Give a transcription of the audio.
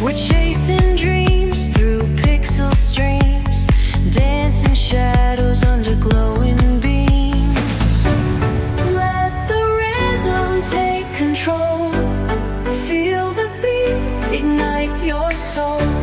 We're chasing dreams through pixel streams, dancing shadows under glowing beams. Let the rhythm take control. Feel the beat, ignite your soul.